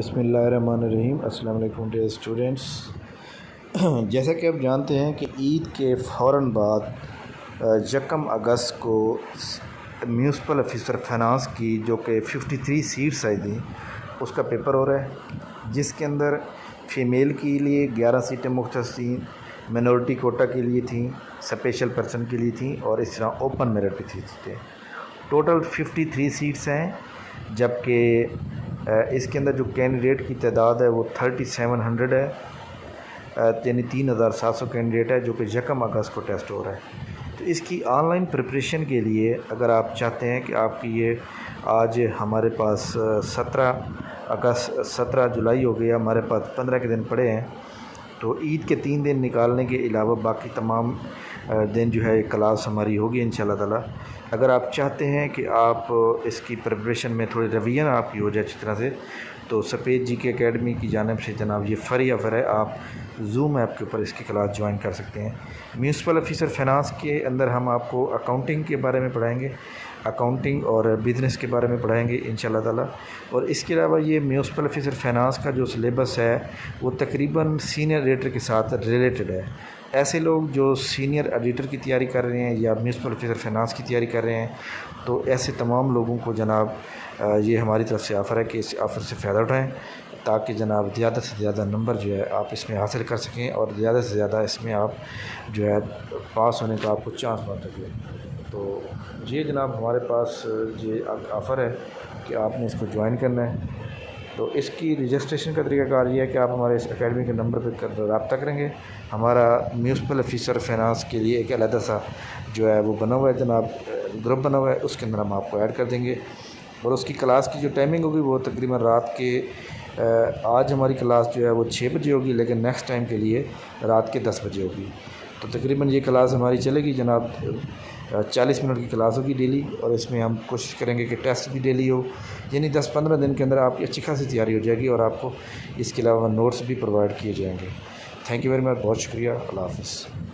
बिस्मिल्लाहिर्रहमानिर्रहीम। अस्सलाम वालेकुम डियर स्टूडेंट्स। जैसा कि आप जानते हैं कि ईद के फ़ौरन बाद 1 अगस्त को म्यूनसिपल ऑफिसर फाइनेंस की जो कि 53 सीट्स आई थी उसका पेपर हो रहा है, जिसके अंदर फ़ीमेल के लिए 11 सीटें मुख्तस थी, मिनॉरिटी कोटा के लिए थी, स्पेशल पर्सन के लिए थी और इस तरह ओपन मेरिट पे थी सीटें। टोटल 53 सीट्स हैं, जबकि इसके अंदर जो कैंडिडेट की तादाद है वो 3700 है, यानी 3700 कैंडिडेट है जो कि 1 अगस्त को टेस्ट हो रहा है। तो इसकी ऑनलाइन प्रिपरेशन के लिए अगर आप चाहते हैं कि आपकी ये आज हमारे पास 17 जुलाई हो गया, हमारे पास 15 के दिन पड़े हैं, तो ईद के 3 दिन निकालने के अलावा बाकी तमाम दिन जो है क्लास हमारी होगी इंशाल्लाह ताला। अगर आप चाहते हैं कि आप इसकी प्रिपरेशन में थोड़ी रिवीजन आपकी हो जाए अच्छी तरह से, तो सफ़ेद जी के एकेडमी की जानिब से जनाब ये फ्री ऑफ़र है, आप जूम ऐप के ऊपर इसकी क्लास ज्वाइन कर सकते हैं। म्यूनसिपल ऑफिसर फाइनेंस के अंदर हम आपको अकाउंटिंग के बारे में पढ़ाएंगे, अकाउंटिंग और बिज़नेस के बारे में पढ़ाएंगे इंशाल्लाह ताला। और इसके अलावा ये म्यूनसिपल ऑफिसर फाइनेंस का जो सिलेबस है वो तकरीबन सीनियर एडिटर के साथ रिलेटेड है। ऐसे लोग जो सीनियर एडिटर की तैयारी कर रहे हैं या म्यूनसिपल ऑफिसर फाइनेंस की तैयारी कर रहे हैं, तो ऐसे तमाम लोगों को जनाब ये हमारी तरफ से ऑफ़र है कि इस ऑफ़र से फ़ायदा उठाएं, ताकि जनाब ज़्यादा से ज़्यादा नंबर जो है आप इसमें हासिल कर सकें और ज़्यादा से ज़्यादा इसमें आप जो है पास होने का आपको चांस बन सके। तो ये जनाब हमारे पास ये ऑफ़र है कि आपने इसको ज्वाइन करना है। तो इसकी रजिस्ट्रेशन का तरीकाकार ये है कि आप हमारे इस एकेडमी के नंबर पर रब्ता करेंगे। हमारा म्यूनसिपल ऑफिसर फाइनेंस के लिए एक अलग सा जो है वो बना हुआ है जनाब, ग्रुप बना हुआ है, उसके अंदर हम आपको ऐड कर देंगे। और उसकी क्लास की जो टाइमिंग होगी वो तकरीबन रात के आज हमारी क्लास जो है वो 6 बजे होगी, लेकिन नेक्स्ट टाइम के लिए रात के 10 बजे होगी। तो तकरीबन ये क्लास हमारी चलेगी जनाब 40 मिनट की क्लास होगी डेली, और इसमें हम कोशिश करेंगे कि टेस्ट भी डेली हो, यानी 10-15 दिन के अंदर आपकी अच्छी खासी तैयारी हो जाएगी और आपको इसके अलावा नोट्स भी प्रोवाइड किए जाएंगे। थैंक यू वेरी मच, बहुत शुक्रिया, अल्लाह हाफ़िज़।